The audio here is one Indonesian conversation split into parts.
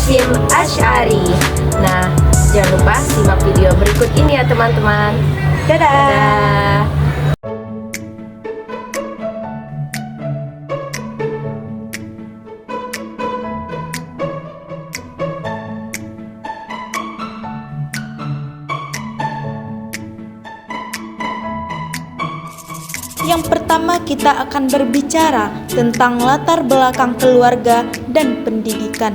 Hasyim Asy'ari. Nah, jangan lupa simak video berikut ini ya teman-teman. Dadah. Dadah. Yang pertama kita akan berbicara tentang latar belakang keluarga dan pendidikan.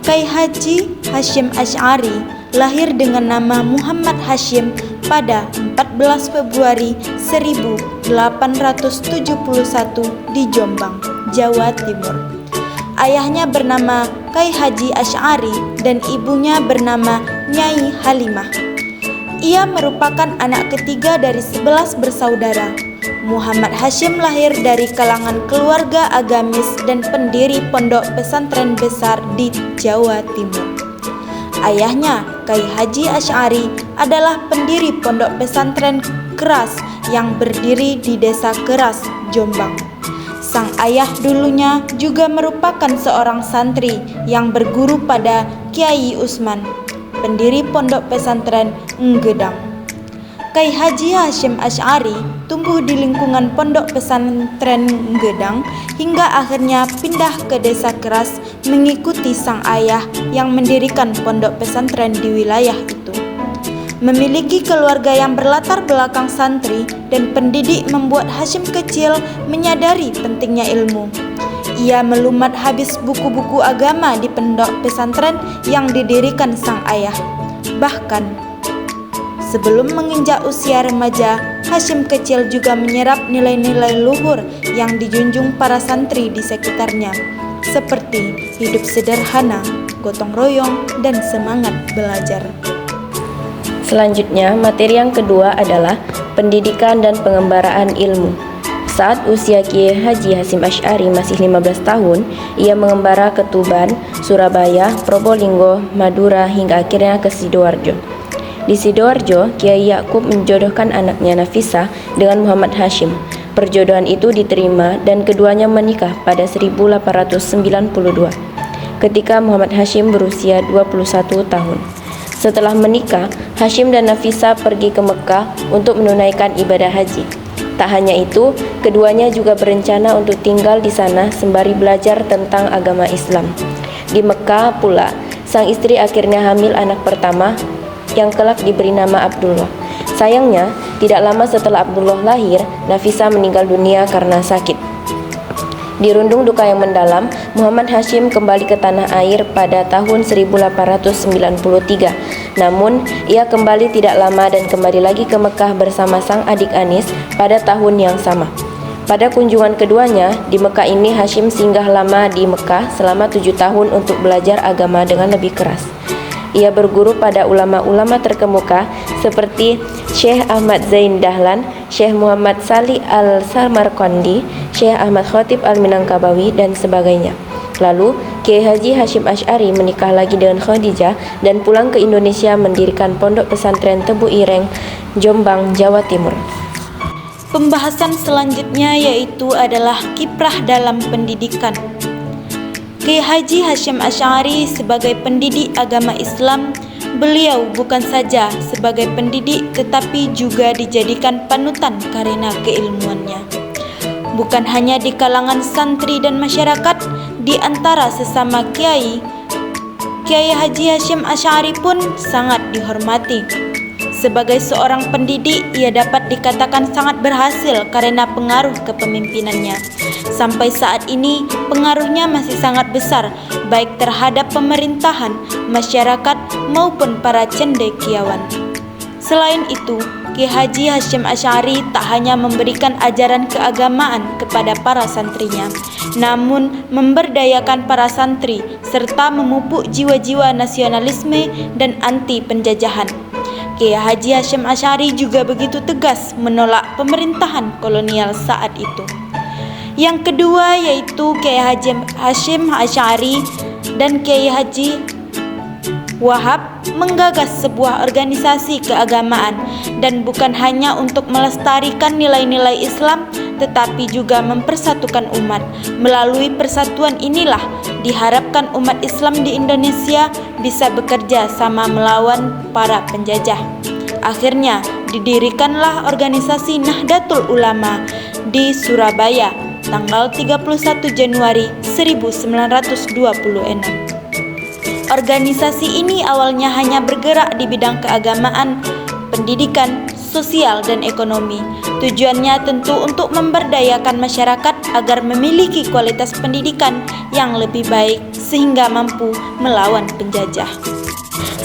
Kyai Haji Hasyim Asy'ari lahir dengan nama Muhammad Hasyim pada 14 Februari 1871 di Jombang, Jawa Timur. Ayahnya bernama Kyai Haji Asy'ari dan ibunya bernama Nyai Halimah. Ia merupakan anak ketiga dari 11 bersaudara. Muhammad Hasyim lahir dari kalangan keluarga agamis dan pendiri pondok pesantren besar di Jawa Timur. Ayahnya, Kyai Haji Asy'ari, adalah pendiri pondok pesantren Keras yang berdiri di Desa Keras, Jombang. Sang ayah dulunya juga merupakan seorang santri yang berguru pada Kyai Usman, pendiri pondok pesantren Nggedang. Kyai Haji Hasyim Asy'ari tumbuh di lingkungan pondok pesantren Nggedang hingga akhirnya pindah ke Desa Keras mengikuti sang ayah yang mendirikan pondok pesantren di wilayah itu. Memiliki keluarga yang berlatar belakang santri dan pendidik membuat Hasyim kecil menyadari pentingnya ilmu. Ia melumat habis buku-buku agama di pondok pesantren yang didirikan sang ayah. Bahkan sebelum menginjak usia remaja, Hasyim kecil juga menyerap nilai-nilai luhur yang dijunjung para santri di sekitarnya, seperti hidup sederhana, gotong royong, dan semangat belajar. Selanjutnya, materi yang kedua adalah pendidikan dan pengembaraan ilmu. Saat usia Kyai Haji Hasyim Asy'ari masih 15 tahun, ia mengembara ke Tuban, Surabaya, Probolinggo, Madura, hingga akhirnya ke Sidoarjo. Di Sidoarjo, Kyai Yakub menjodohkan anaknya Nafisah dengan Muhammad Hasyim. Perjodohan itu diterima dan keduanya menikah pada 1892, ketika Muhammad Hasyim berusia 21 tahun. Setelah menikah, Hasyim dan Nafisah pergi ke Mekah untuk menunaikan ibadah haji. Tak hanya itu, keduanya juga berencana untuk tinggal di sana sembari belajar tentang agama Islam. Di Mekah pula, sang istri akhirnya hamil anak pertama yang kelak diberi nama Abdullah. Sayangnya, tidak lama setelah Abdullah lahir, Nafisah meninggal dunia karena sakit. Dirundung duka yang mendalam, Muhammad Hasyim kembali ke tanah air pada tahun 1893. Namun, ia kembali tidak lama dan kembali lagi ke Mekah bersama sang adik Anis pada tahun yang sama. Pada kunjungan keduanya, di Mekah ini Hasyim singgah lama di Mekah selama 7 tahun untuk belajar agama dengan lebih keras. Ia berguru pada ulama-ulama terkemuka seperti Syekh Ahmad Zain Dahlan, Syekh Muhammad Salih Al-Samarqandi, Syekh Ahmad Khatib Al-Minangkabawi, dan sebagainya. Lalu, Kyai Haji Hasyim Asy'ari menikah lagi dengan Khadijah dan pulang ke Indonesia mendirikan pondok pesantren Tebu Ireng, Jombang, Jawa Timur. Pembahasan selanjutnya yaitu adalah kiprah dalam pendidikan. Kyai Haji Hasyim Asy'ari sebagai pendidik agama Islam, beliau bukan saja sebagai pendidik tetapi juga dijadikan panutan karena keilmuannya. Bukan hanya di kalangan santri dan masyarakat, di antara sesama kiai, Kyai Haji Hasyim Asy'ari pun sangat dihormati. Sebagai seorang pendidik, ia dapat dikatakan sangat berhasil karena pengaruh kepemimpinannya. Sampai saat ini, pengaruhnya masih sangat besar, baik terhadap pemerintahan, masyarakat, maupun para cendekiawan. Selain itu, Kyai Haji Hasyim Asy'ari tak hanya memberikan ajaran keagamaan kepada para santrinya, namun memberdayakan para santri, serta memupuk jiwa-jiwa nasionalisme dan anti penjajahan. Kyai Haji Hasyim Asy'ari juga begitu tegas menolak pemerintahan kolonial saat itu. Yang kedua yaitu Kyai Haji Hasyim Asy'ari dan Kyai Haji Wahab menggagas sebuah organisasi keagamaan dan bukan hanya untuk melestarikan nilai-nilai Islam tetapi juga mempersatukan umat. Melalui persatuan inilah diharapkan umat Islam di Indonesia bisa bekerja sama melawan para penjajah. Akhirnya didirikanlah organisasi Nahdlatul Ulama di Surabaya tanggal 31 Januari 1926. Organisasi ini awalnya hanya bergerak di bidang keagamaan, pendidikan, sosial, dan ekonomi. Tujuannya tentu untuk memberdayakan masyarakat agar memiliki kualitas pendidikan yang lebih baik sehingga mampu melawan penjajah.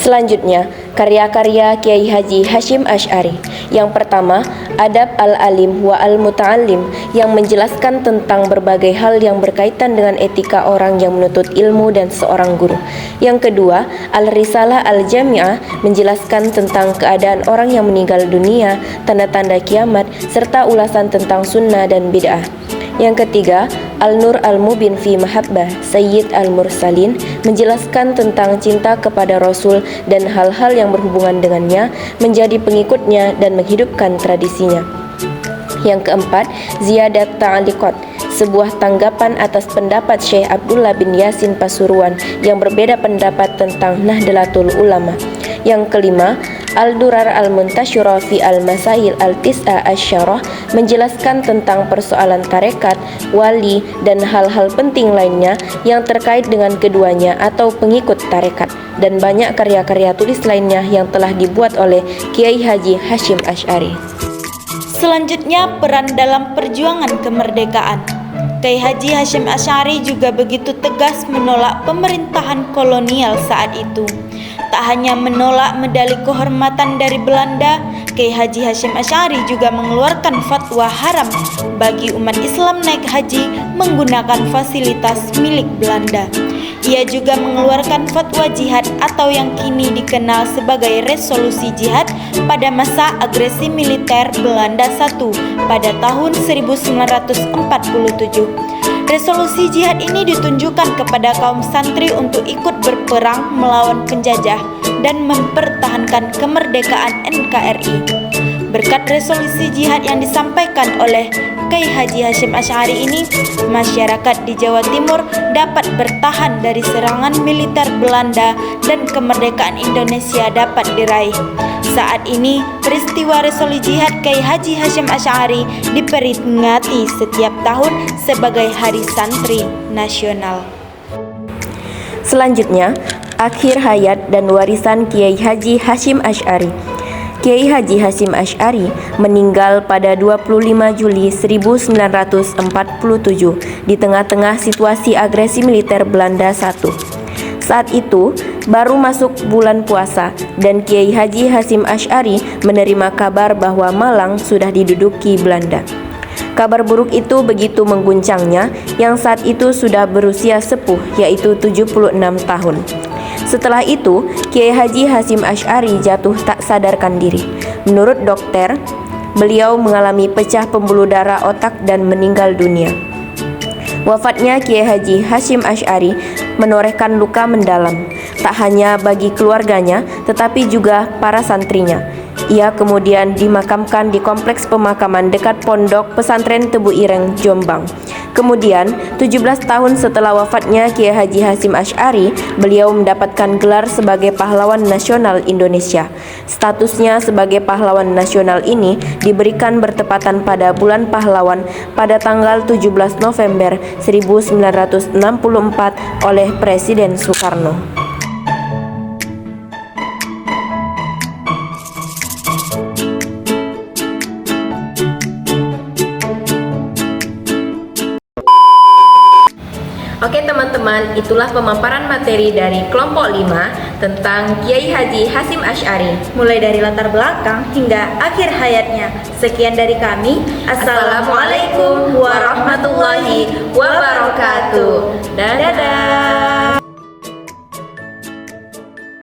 Selanjutnya, karya-karya Kiai Haji Hasyim Asy'ari. Yang pertama, Adab Al-Alim wa Al-Muta'allim yang menjelaskan tentang berbagai hal yang berkaitan dengan etika orang yang menuntut ilmu dan seorang guru. Yang kedua, Al-Risalah Al-Jami'ah menjelaskan tentang keadaan orang yang meninggal dunia, tanda-tanda kiamat, serta ulasan tentang sunnah dan bid'ah. Yang ketiga, Al-Nur Al-Mubin fi Mahabbah Sayyid Al-Mursalin menjelaskan tentang cinta kepada Rasul dan hal-hal yang berhubungan dengannya, menjadi pengikutnya dan menghidupkan tradisinya. Yang keempat, Ziyadat Ta'aliqat, sebuah tanggapan atas pendapat Syekh Abdullah bin Yasin Pasuruan yang berbeda pendapat tentang Nahdlatul Ulama. Yang kelima, Al-Durar Al-Muntasyirah fi Al-Masail Al-Tis'a Asyarah menjelaskan tentang persoalan tarekat, wali, dan hal-hal penting lainnya yang terkait dengan keduanya atau pengikut tarekat, dan banyak karya-karya tulis lainnya yang telah dibuat oleh Kiai Haji Hasyim Asy'ari. Selanjutnya, peran dalam perjuangan kemerdekaan. Kiai Haji Hasyim Asy'ari juga begitu tegas menolak pemerintahan kolonial saat itu. Tak hanya menolak medali kehormatan dari Belanda, Kiai Haji Hasyim Asy'ari juga mengeluarkan fatwa haram bagi umat Islam naik haji menggunakan fasilitas milik Belanda. Ia juga mengeluarkan fatwa jihad atau yang kini dikenal sebagai resolusi jihad pada masa agresi militer Belanda I pada tahun 1947. Resolusi jihad ini ditunjukkan kepada kaum santri untuk ikut berperang melawan penjajah dan mempertahankan kemerdekaan NKRI. Berkat resolusi jihad yang disampaikan oleh Kiai Haji Hasyim Asy'ari ini, masyarakat di Jawa Timur dapat bertahan dari serangan militer Belanda dan kemerdekaan Indonesia dapat diraih. Saat ini, peristiwa resolusi jihad Kiai Haji Hasyim Asy'ari diperingati setiap tahun sebagai Hari Santri Nasional. Selanjutnya, akhir hayat dan warisan Kiai Haji Hasyim Asy'ari. Kiai Haji Hasyim Asy'ari meninggal pada 25 Juli 1947 di tengah-tengah situasi agresi militer Belanda I. Saat itu baru masuk bulan puasa dan Kiai Haji Hasyim Asy'ari menerima kabar bahwa Malang sudah diduduki Belanda. Kabar buruk itu begitu mengguncangnya yang saat itu sudah berusia sepuh, yaitu 76 tahun. Setelah itu, Kiai Haji Hasyim Asy'ari jatuh tak sadarkan diri. Menurut dokter, beliau mengalami pecah pembuluh darah otak dan meninggal dunia. Wafatnya Kiai Haji Hasyim Asy'ari menorehkan luka mendalam, tak hanya bagi keluarganya, tetapi juga para santrinya. Ia kemudian dimakamkan di kompleks pemakaman dekat Pondok Pesantren Tebu Ireng, Jombang. Kemudian, 17 tahun setelah wafatnya Kiai Haji Hasyim Asy'ari, beliau mendapatkan gelar sebagai Pahlawan Nasional Indonesia. Statusnya sebagai Pahlawan Nasional ini diberikan bertepatan pada bulan Pahlawan pada tanggal 17 November 1964 oleh Presiden Soekarno. Oke teman-teman, itulah pemaparan materi dari kelompok 5 tentang Kiai Haji Hasyim Asy'ari, mulai dari latar belakang hingga akhir hayatnya. Sekian dari kami. Assalamualaikum warahmatullahi wabarakatuh. Dadah.